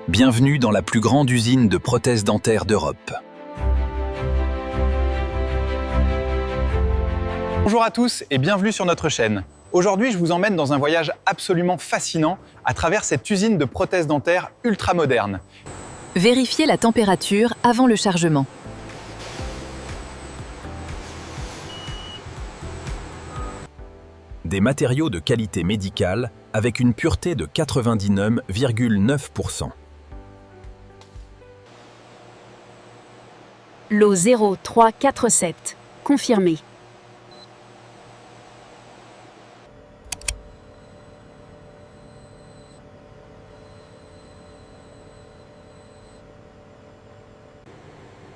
Bienvenue dans la plus grande usine de prothèses dentaires d'Europe. Bonjour à tous et bienvenue sur notre chaîne. Aujourd'hui, je vous emmène dans un voyage absolument fascinant à travers cette usine de prothèses dentaires ultra moderne. Vérifiez la température avant le chargement. Des matériaux de qualité médicale avec une pureté de 99,9%. Lot 0347. Confirmé.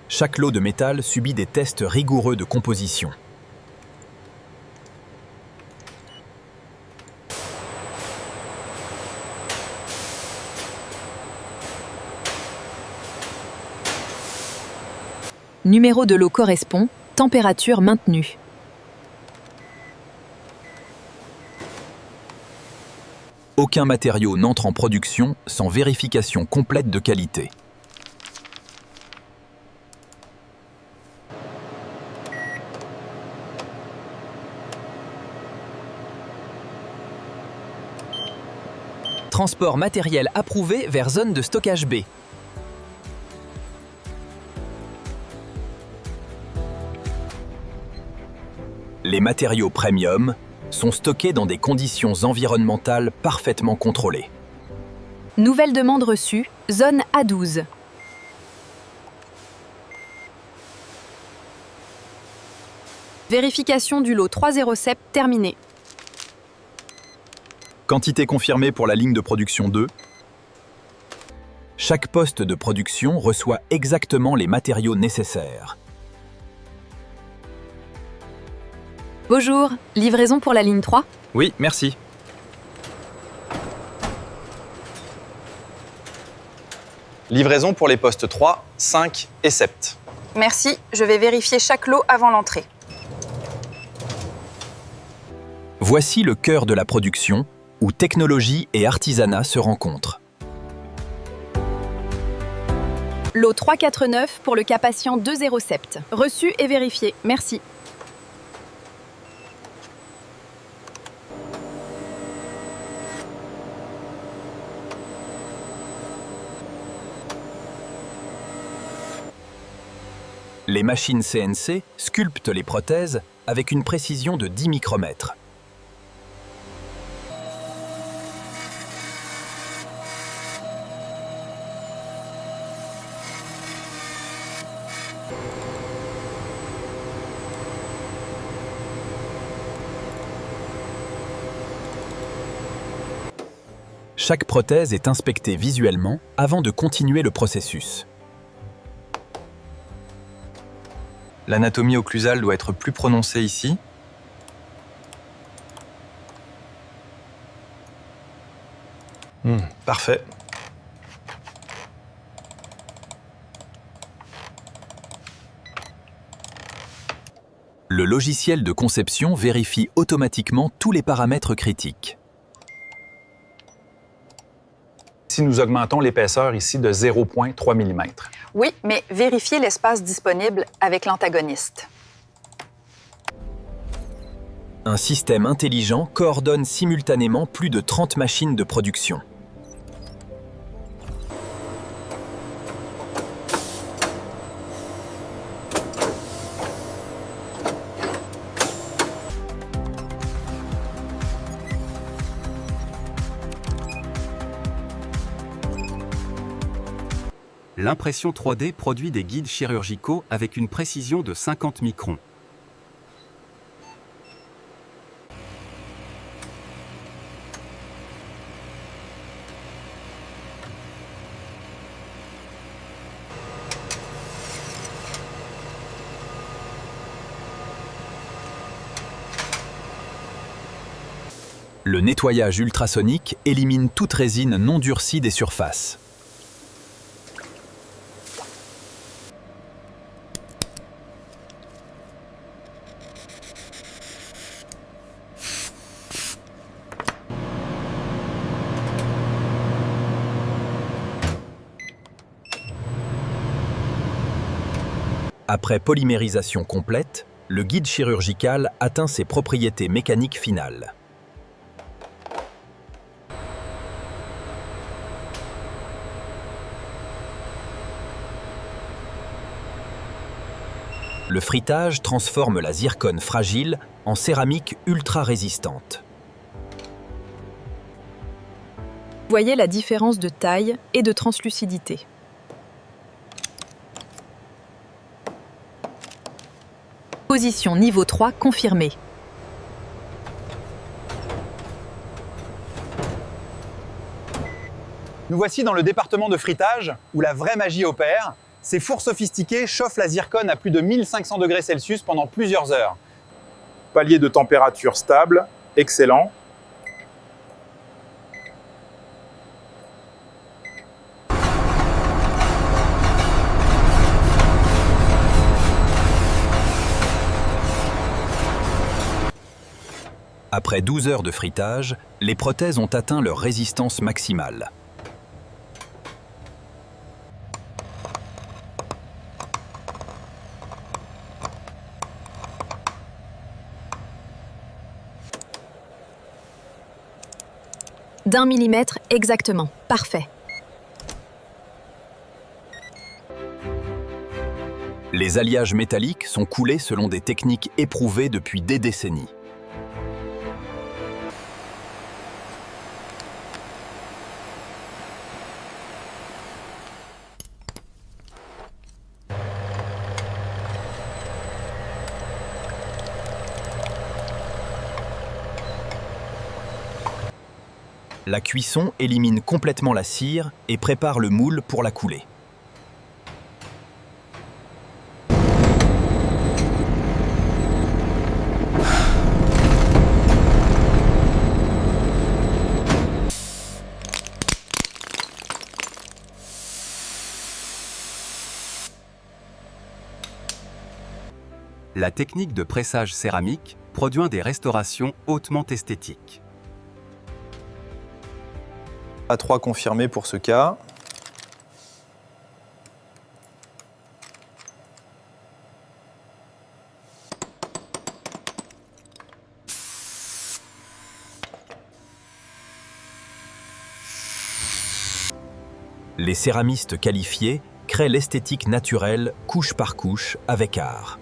Chaque lot de métal subit des tests rigoureux de composition. Numéro de lot correspond, température maintenue. Aucun matériau n'entre en production sans vérification complète de qualité. Transport matériel approuvé vers zone de stockage B. Les matériaux premium sont stockés dans des conditions environnementales parfaitement contrôlées. Nouvelle demande reçue, zone A12. Vérification du lot 307 terminée. Quantité confirmée pour la ligne de production 2. Chaque poste de production reçoit exactement les matériaux nécessaires. Bonjour, livraison pour la ligne 3? Oui, merci. Livraison pour les postes 3, 5 et 7. Merci, je vais vérifier chaque lot avant l'entrée. Voici le cœur de la production, où technologie et artisanat se rencontrent. Lot 349 pour le cas patient 207. Reçu et vérifié, merci. Les machines CNC sculptent les prothèses avec une précision de 10 micromètres. Chaque prothèse est inspectée visuellement avant de continuer le processus. L'anatomie occlusale doit être plus prononcée ici. Parfait. Le logiciel de conception vérifie automatiquement tous les paramètres critiques. Si nous augmentons l'épaisseur ici de 0,3 mm. Oui, mais vérifiez l'espace disponible avec l'antagoniste. Un système intelligent coordonne simultanément plus de 30 machines de production. L'impression 3D produit des guides chirurgicaux avec une précision de 50 microns. Le nettoyage ultrasonique élimine toute résine non durcie des surfaces. Après polymérisation complète, le guide chirurgical atteint ses propriétés mécaniques finales. Le frittage transforme la zircone fragile en céramique ultra résistante. Voyez la différence de taille et de translucidité. Position niveau 3 confirmée. Nous voici dans le département de frittage, où la vraie magie opère. Ces fours sophistiqués chauffent la zircone à plus de 1500 degrés Celsius pendant plusieurs heures. Palier de température stable, excellent. Après 12 heures de frittage, les prothèses ont atteint leur résistance maximale. D'1 millimètre exactement. Parfait. Les alliages métalliques sont coulés selon des techniques éprouvées depuis des décennies. La cuisson élimine complètement la cire et prépare le moule pour la couler. La technique de pressage céramique produit des restaurations hautement esthétiques. A3 confirmé pour ce cas. Les céramistes qualifiés créent l'esthétique naturelle couche par couche avec art.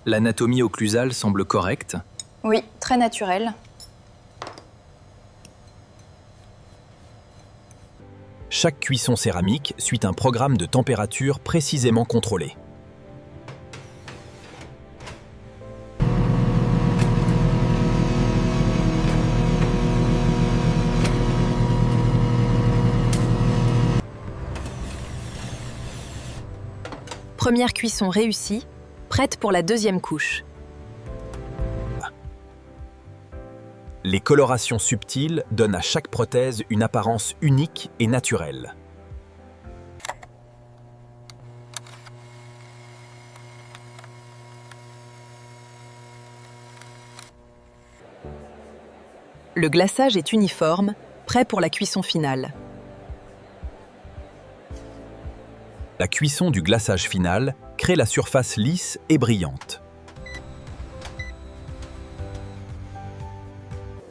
L'anatomie occlusale semble correcte. Oui, très naturel. Chaque cuisson céramique suit un programme de température précisément contrôlé. Première cuisson réussie, prête pour la deuxième couche. Les colorations subtiles donnent à chaque prothèse une apparence unique et naturelle. Le glaçage est uniforme, prêt pour la cuisson finale. La cuisson du glaçage final crée la surface lisse et brillante.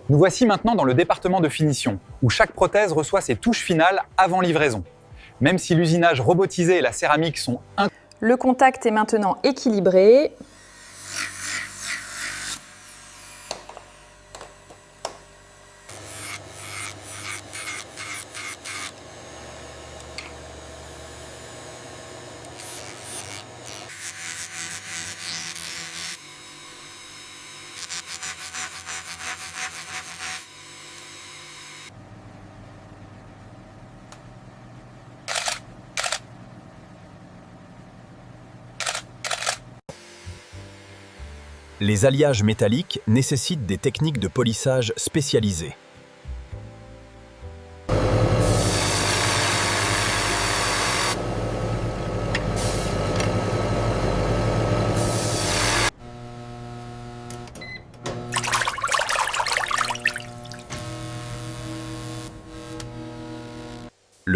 Nous voici maintenant dans le département de finition, où chaque prothèse reçoit ses touches finales avant livraison. Même si l'usinage robotisé et la céramique sont Le contact est maintenant équilibré. Les alliages métalliques nécessitent des techniques de polissage spécialisées.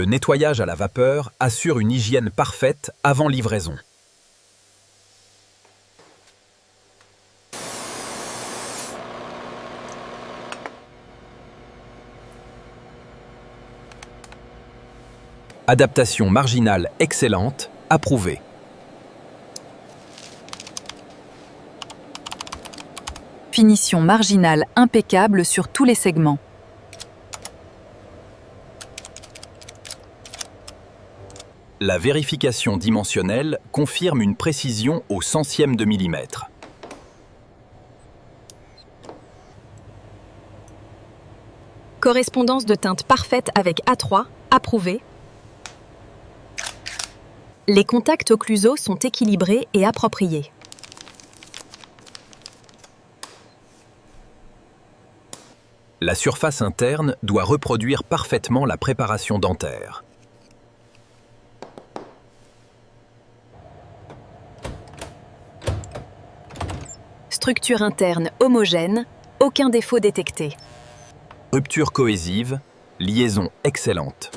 Le nettoyage à la vapeur assure une hygiène parfaite avant livraison. Adaptation marginale excellente, approuvée. Finition marginale impeccable sur tous les segments. La vérification dimensionnelle confirme une précision au centième de millimètre. Correspondance de teinte parfaite avec A3, approuvé. Les contacts occlusaux sont équilibrés et appropriés. La surface interne doit reproduire parfaitement la préparation dentaire. Structure interne homogène, aucun défaut détecté. Rupture cohésive, liaison excellente.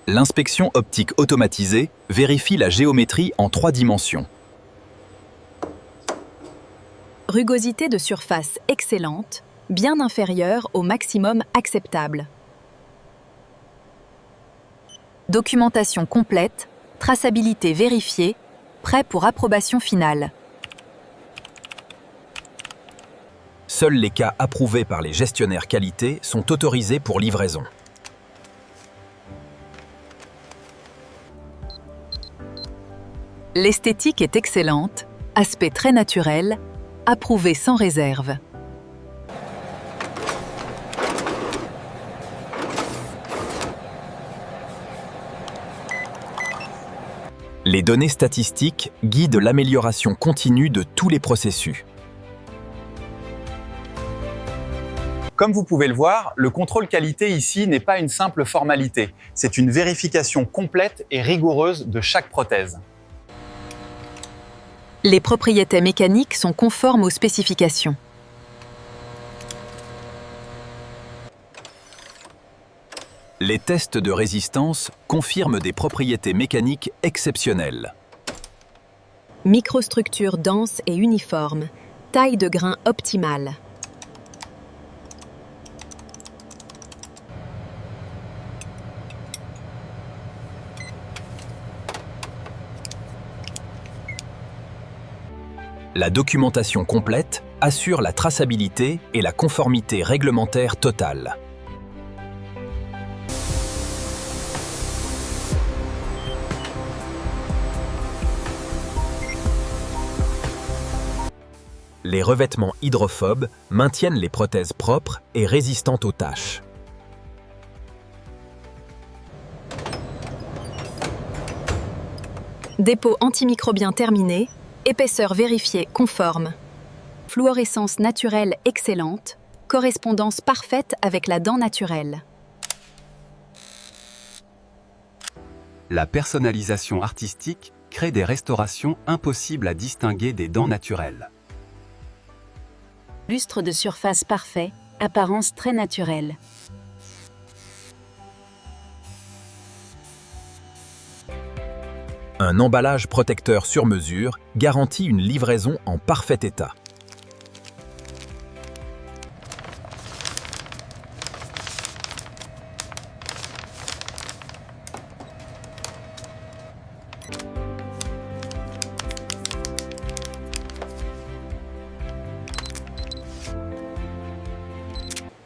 L'inspection optique automatisée vérifie la géométrie en 3 dimensions. Rugosité de surface excellente, bien inférieure au maximum acceptable. Documentation complète, traçabilité vérifiée, prêt pour approbation finale. Seuls les cas approuvés par les gestionnaires qualité sont autorisés pour livraison. L'esthétique est excellente, aspect très naturel, approuvé sans réserve. Les données statistiques guident l'amélioration continue de tous les processus. Comme vous pouvez le voir, le contrôle qualité ici n'est pas une simple formalité. C'est une vérification complète et rigoureuse de chaque prothèse. Les propriétés mécaniques sont conformes aux spécifications. Les tests de résistance confirment des propriétés mécaniques exceptionnelles. Microstructure dense et uniforme, taille de grain optimale. La documentation complète assure la traçabilité et la conformité réglementaire totale. Les revêtements hydrophobes maintiennent les prothèses propres et résistantes aux taches. Dépôt antimicrobien terminé, épaisseur vérifiée conforme. Fluorescence naturelle excellente, correspondance parfaite avec la dent naturelle. La personnalisation artistique crée des restaurations impossibles à distinguer des dents naturelles. Lustre de surface parfait, apparence très naturelle. Un emballage protecteur sur mesure garantit une livraison en parfait état.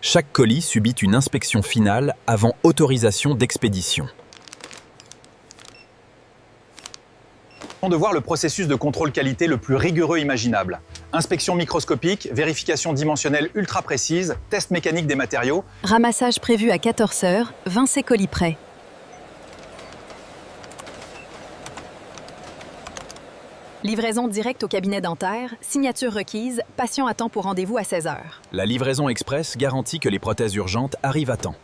Chaque colis subit une inspection finale avant autorisation d'expédition. De voir le processus de contrôle qualité le plus rigoureux imaginable. Inspection microscopique, vérification dimensionnelle ultra précise, test mécanique des matériaux. Ramassage prévu à 14 heures, 20 colis prêts. Livraison directe au cabinet dentaire, signature requise, patient attend pour rendez-vous à 16 heures. La livraison express garantit que les prothèses urgentes arrivent à temps.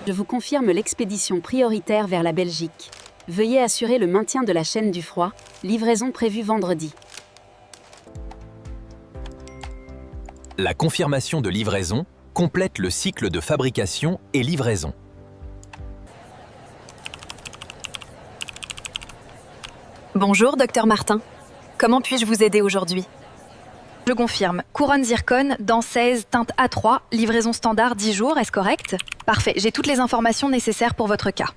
Je vous confirme l'expédition prioritaire vers la Belgique. Veuillez assurer le maintien de la chaîne du froid. Livraison prévue vendredi. La confirmation de livraison complète le cycle de fabrication et livraison. Bonjour, docteur Martin. Comment puis-je vous aider aujourd'hui? Je confirme. Couronne zircone, dents 16, teinte A3, livraison standard 10 jours, est-ce correct? Parfait, j'ai toutes les informations nécessaires pour votre cas.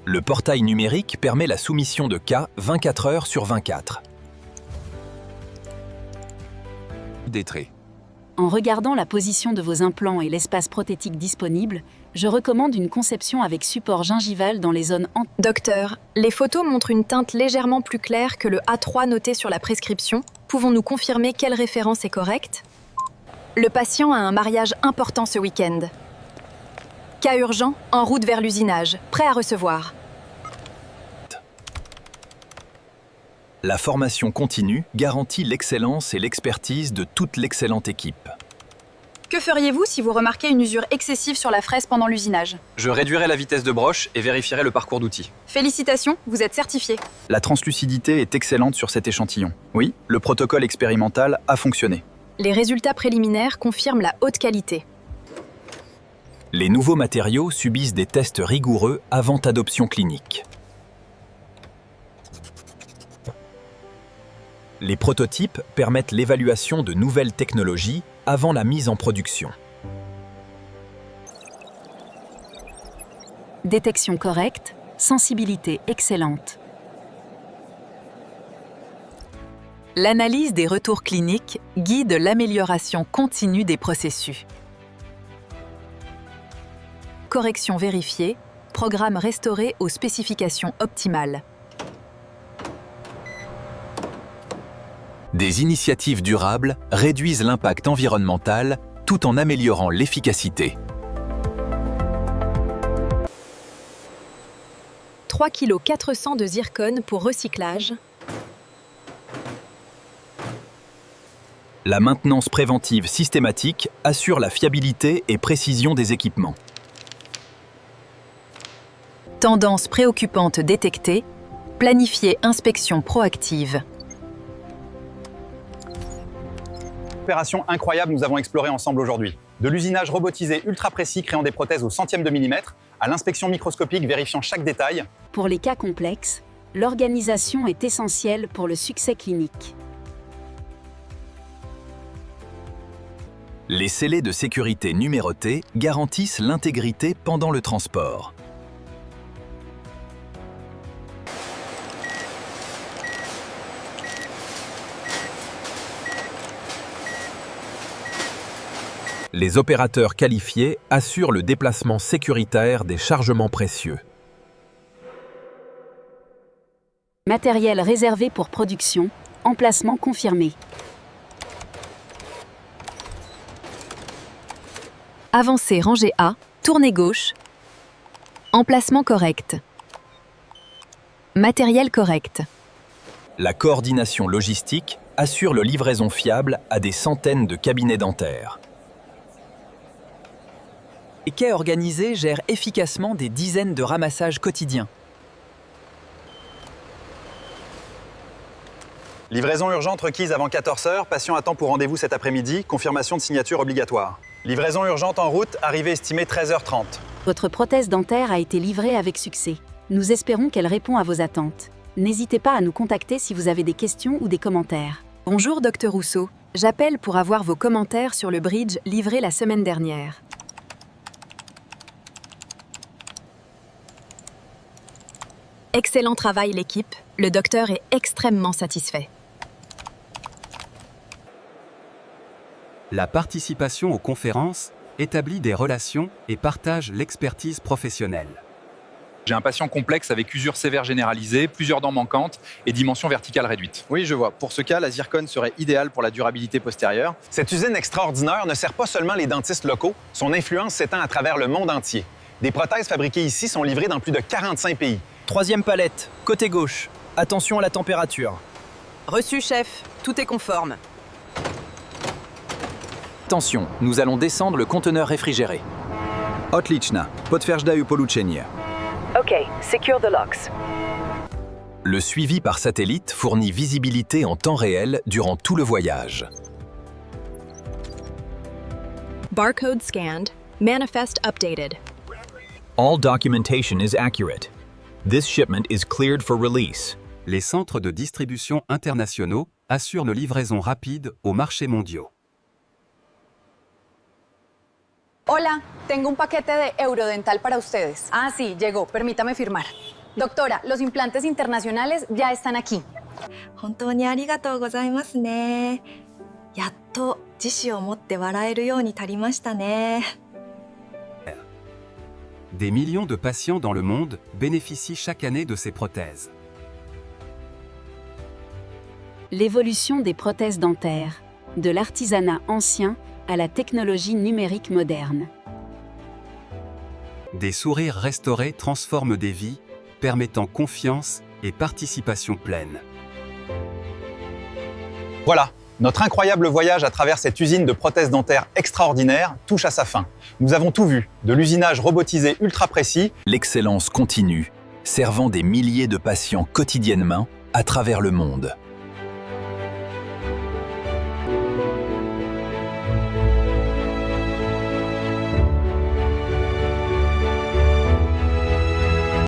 Le portail numérique permet la soumission de cas 24 heures sur 24. Des traits. En regardant la position de vos implants et l'espace prothétique disponible, je recommande une conception avec support gingival dans les zones Docteur, les photos montrent une teinte légèrement plus claire que le A3 noté sur la prescription. Pouvons-nous confirmer quelle référence est correcte? Le patient a un mariage important ce week-end. Cas urgent, en route vers l'usinage, prêt à recevoir. La formation continue garantit l'excellence et l'expertise de toute l'excellente équipe. Que feriez-vous si vous remarquez une usure excessive sur la fraise pendant l'usinage? Je réduirai la vitesse de broche et vérifierai le parcours d'outils. Félicitations, vous êtes certifié. La translucidité est excellente sur cet échantillon. Oui, le protocole expérimental a fonctionné. Les résultats préliminaires confirment la haute qualité. Les nouveaux matériaux subissent des tests rigoureux avant adoption clinique. Les prototypes permettent l'évaluation de nouvelles technologies avant la mise en production. détection correcte, sensibilité excellente. L'analyse des retours cliniques guide l'amélioration continue des processus. Correction vérifiée, programme restauré aux spécifications optimales. Des initiatives durables réduisent l'impact environnemental tout en améliorant l'efficacité. 3,4 kg de zircone pour recyclage. La maintenance préventive systématique assure la fiabilité et précision des équipements. Tendance préoccupante détectée, planifier inspection proactive. Opération incroyable nous avons exploré ensemble aujourd'hui. De l'usinage robotisé ultra précis créant des prothèses au centième de millimètre, à l'inspection microscopique vérifiant chaque détail. Pour les cas complexes, l'organisation est essentielle pour le succès clinique. Les scellés de sécurité numérotés garantissent l'intégrité pendant le transport. Les opérateurs qualifiés assurent le déplacement sécuritaire des chargements précieux. Matériel réservé pour production, emplacement confirmé. Avancée rangée A, tournée gauche. Emplacement correct. Matériel correct. La coordination logistique assure le livraison fiable à des centaines de cabinets dentaires. Les quais organisés gèrent efficacement des dizaines de ramassages quotidiens. Livraison urgente requise avant 14 h, patient attend pour rendez-vous cet après-midi, confirmation de signature obligatoire. Livraison urgente en route, arrivée estimée 13h30. Votre prothèse dentaire a été livrée avec succès. Nous espérons qu'elle répond à vos attentes. N'hésitez pas à nous contacter si vous avez des questions ou des commentaires. Bonjour, Dr Rousseau. J'appelle pour avoir vos commentaires sur le bridge livré la semaine dernière. Excellent travail, l'équipe. Le docteur est extrêmement satisfait. La participation aux conférences établit des relations et partage l'expertise professionnelle. J'ai un patient complexe avec usure sévère généralisée, plusieurs dents manquantes et dimension verticale réduite. Oui, je vois. Pour ce cas, la zircone serait idéale pour la durabilité postérieure. Cette usine extraordinaire ne sert pas seulement les dentistes locaux, son influence s'étend à travers le monde entier. Des prothèses fabriquées ici sont livrées dans plus de 45 pays. Troisième palette, côté gauche. Attention à la température. Reçu, chef. Tout est conforme. Attention, nous allons descendre le conteneur réfrigéré. Ottliczna, potwierdzaju połączenie. OK, secure the locks. Le suivi par satellite fournit visibilité en temps réel durant tout le voyage. Barcode scanned. Manifest updated. All documentation is accurate. This shipment is cleared for release. Les centres de distribution internationaux assurent nos livraisons rapides aux marchés mondiaux. Hola, tengo un paquete de Eurodental para ustedes. Ah, sí, llegó. Permítame firmar. Doctora, los implantes internacionales ya están aquí. 本当にありがとうございますね。やっと自信を持って笑えるようになりましたね。Des millions de patients dans le monde bénéficient chaque année de ces prothèses. L'évolution des prothèses dentaires, de l'artisanat ancien à la technologie numérique moderne. Des sourires restaurés transforment des vies, permettant confiance et participation pleine. Voilà, notre incroyable voyage à travers cette usine de prothèses dentaires extraordinaire touche à sa fin. Nous avons tout vu, de l'usinage robotisé ultra précis, L'excellence continue, servant des milliers de patients quotidiennement à travers le monde.